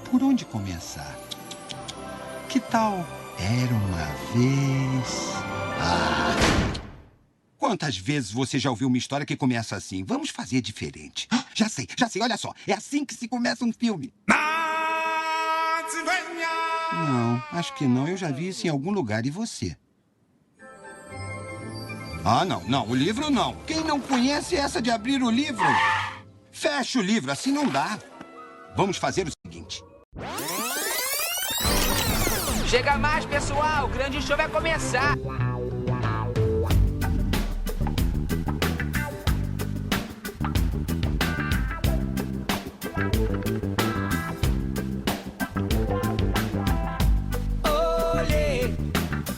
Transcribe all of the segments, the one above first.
Por onde começar? Que tal Era uma Vez... Quantas vezes você já ouviu uma história que começa assim? Vamos fazer diferente. Já sei, olha só. É assim que se começa um filme. Não, acho que não. Eu já vi isso em algum lugar. E você? Não. O livro não. Quem não conhece essa de abrir o livro? Fecha o livro, assim não dá. Vamos fazer o seguinte. Chega mais, pessoal. O grande show vai começar. Olhei,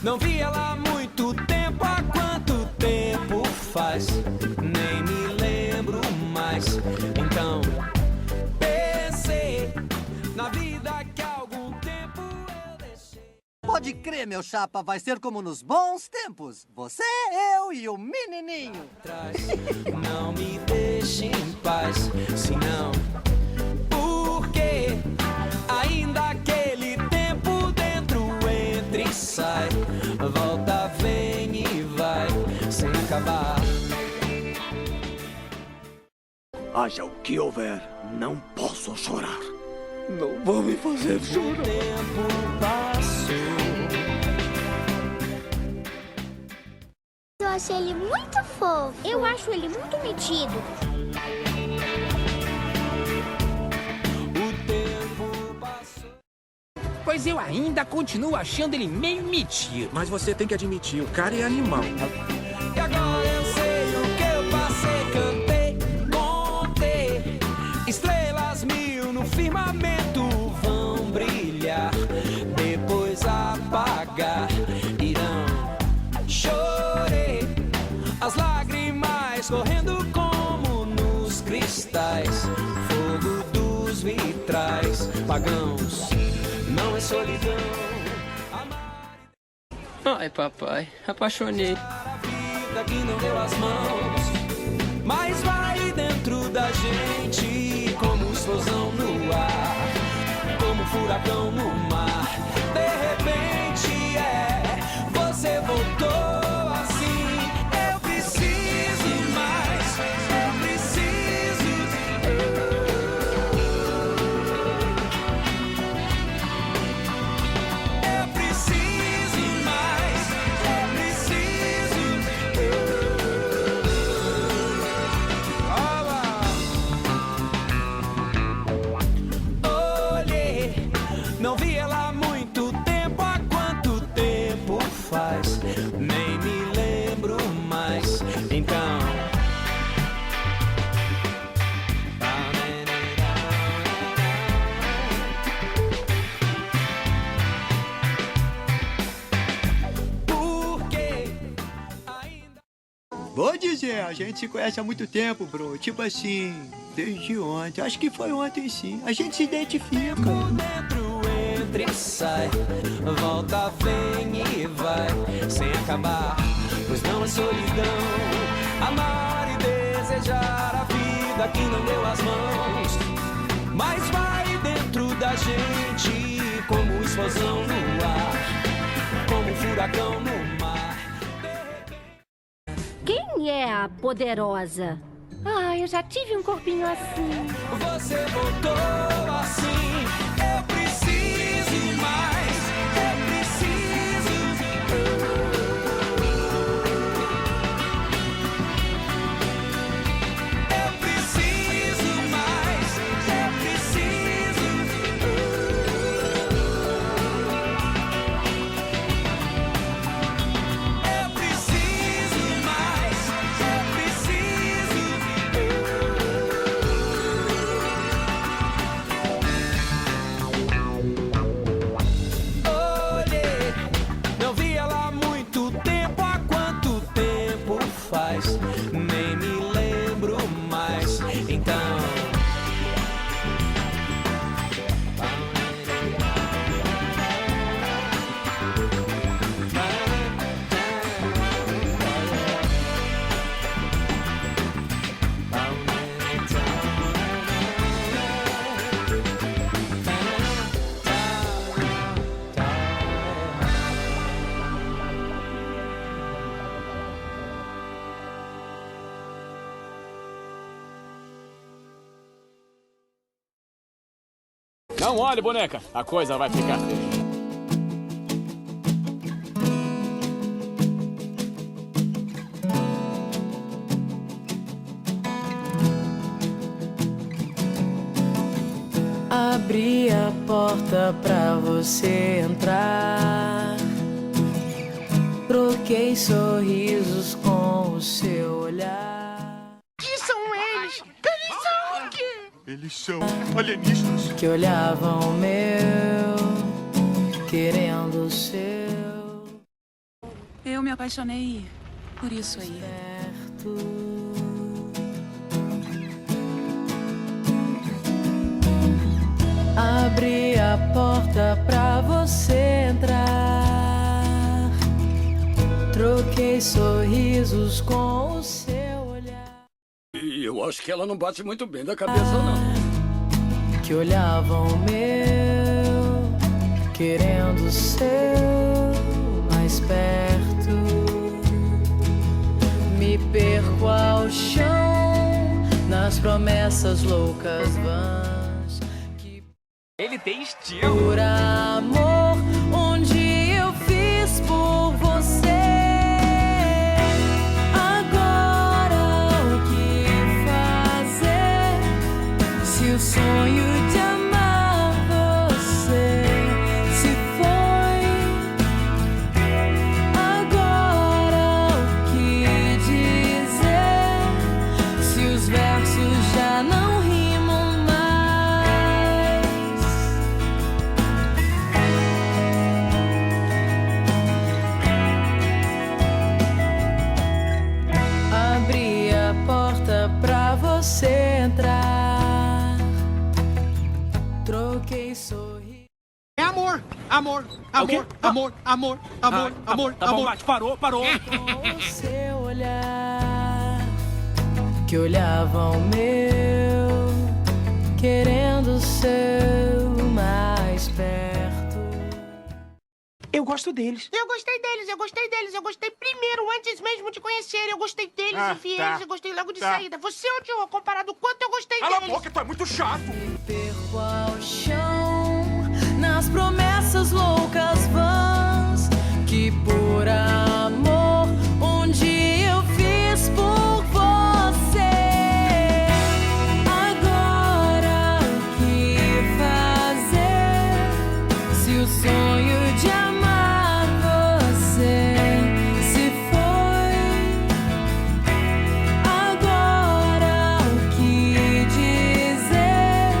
não vi ela há muito tempo. Há quanto tempo faz? Nem me lembro mais. Então, pensei na vida que há algum tempo eu deixei. Pode crer, meu chapa, vai ser como nos bons tempos. Você, eu e o menininho. Não me deixe em paz, senão, porque ainda aquele tempo dentro entra e sai, volta, vem e vai, sem acabar. Haja o que houver, não posso chorar. Não vou me fazer chorar. O tempo passou. Eu acho ele muito fofo. Eu acho ele muito metido. O tempo passou. Pois eu ainda continuo achando ele meio metido. Mas você tem que admitir, o cara é animal. E agora eu sei o que eu passei, cantei, contei. Estrelas mil no firmamento vão brilhar, depois apagar, irão. Chorei, as lágrimas correndo como nos cristais, fogo dos vitrais, pagãos, não é solidão. Ai, papai, apaixonei. A vida que não deu as mãos, mas vai dentro da gente como explosão no ar, como furacão no mar. De repente você voltou assim. Eu preciso mais, eu preciso. Eu preciso mais, eu preciso. Olhei, não vi ela há muito tempo. Há quanto tempo faz? Nem me lembro mais. Então, porque ainda Vou dizer, a gente se conhece há muito tempo, bro. Tipo assim, desde ontem. Acho que foi ontem, sim. A gente se identifica. por dentro entra e sai, volta, vem e vai, sem acabar, pois não é solidão. Amar e desejar a vida que não deu as mãos, mas vai dentro da gente como explosão no ar, como furacão no mar. Quem é a poderosa? Ah, eu já tive um corpinho assim. Você voltou assim. Eu preciso mais, eu preciso. Eu preciso mais, eu preciso. Eu preciso mais, eu preciso. Não olhe, boneca. A coisa vai ficar feia. Abri a porta pra você entrar. Troquei sorrisos com o seu olhar. Que são eles? Eles são o quê? Eles são alienígenas. Que olhavam o meu, querendo o seu. Eu me apaixonei por isso aí. Certo. Abri a porta pra você entrar. Troquei sorrisos com o seu olhar. E eu acho que ela não bate muito bem da cabeça, não. Que olhavam o meu, querendo o seu mais perto. Me perco ao chão, nas promessas loucas vãs. Ele tem estilo. Por amor, onde eu fiz por você. Agora o que fazer? Se o sonho de amar você se foi. Agora o que dizer? Se os versos já não rimam mais. Abri a porta pra você entrar. Troquei sorriso. É amor, amor, amor, amor, amor, amor, amor, Tá bom, Bate, parou. Com o seu olhar, que olhava o meu, querendo o seu mais perto. Eu gosto deles. Eu gostei deles. Eu gostei primeiro, antes mesmo de conhecer. Eu gostei deles, enviei eles, eu gostei logo de saída. Você odiou comparado o quanto eu gostei deles. Cala a boca, tu é muito chato. Me perco ao chão, nas promessas loucas vãs, que por amor, onde eu fiz por você. Agora o que fazer? Se o sonho de amar você se foi. Agora o que dizer?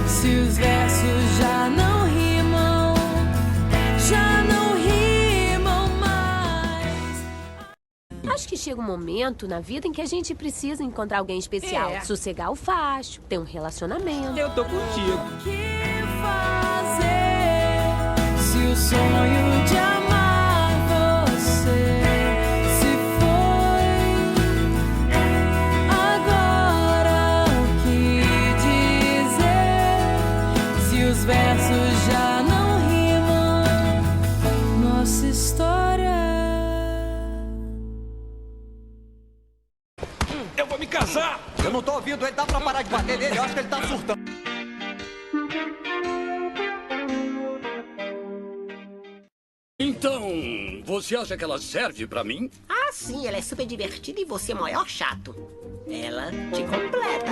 Se os versos já não rimam mais. Acho que chega um momento na vida em que a gente precisa encontrar alguém especial. É. Sossegar o facho, ter um relacionamento. Eu tô contigo. O que fazer? Se o sonho de amar você se foi. Agora o que dizer? Se os versos já não rimam, nossa história. Eu vou me casar. Eu não tô ouvindo ele, dá pra parar de bater nele? Eu acho que ele tá surtando. Então, você acha que ela serve pra mim? Ah, sim, ela é super divertida e você é o maior chato. Ela te completa.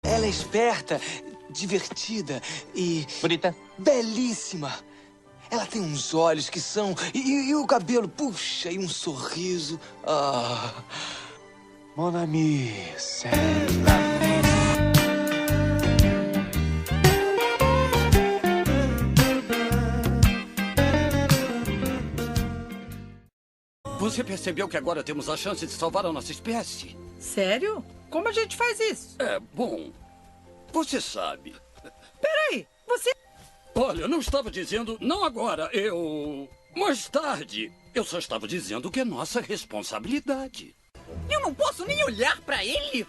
Ela é esperta, divertida e... Bonita. belíssima. Ela tem uns olhos que são... E o cabelo, puxa, e um sorriso. Ah... Mon ami, sério. Você percebeu que agora temos a chance de salvar a nossa espécie? Sério? Como a gente faz isso? É, bom... Você sabe. Peraí, você... Olha, eu não estava dizendo... Não agora, eu... Mais tarde. Eu só estava dizendo que é nossa responsabilidade. Eu não posso nem olhar pra ele?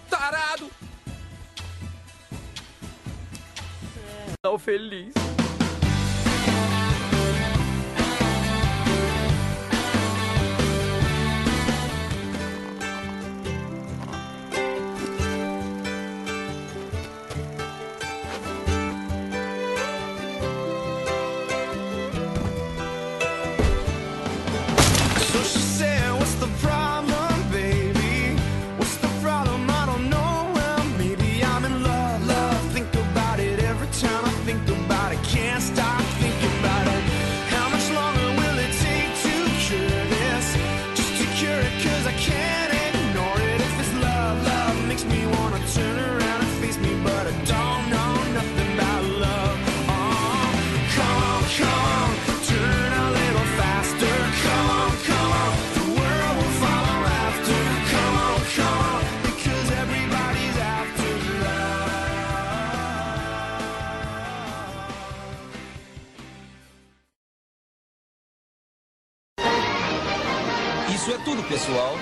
Tarado. final feliz. Isso é tudo, pessoal.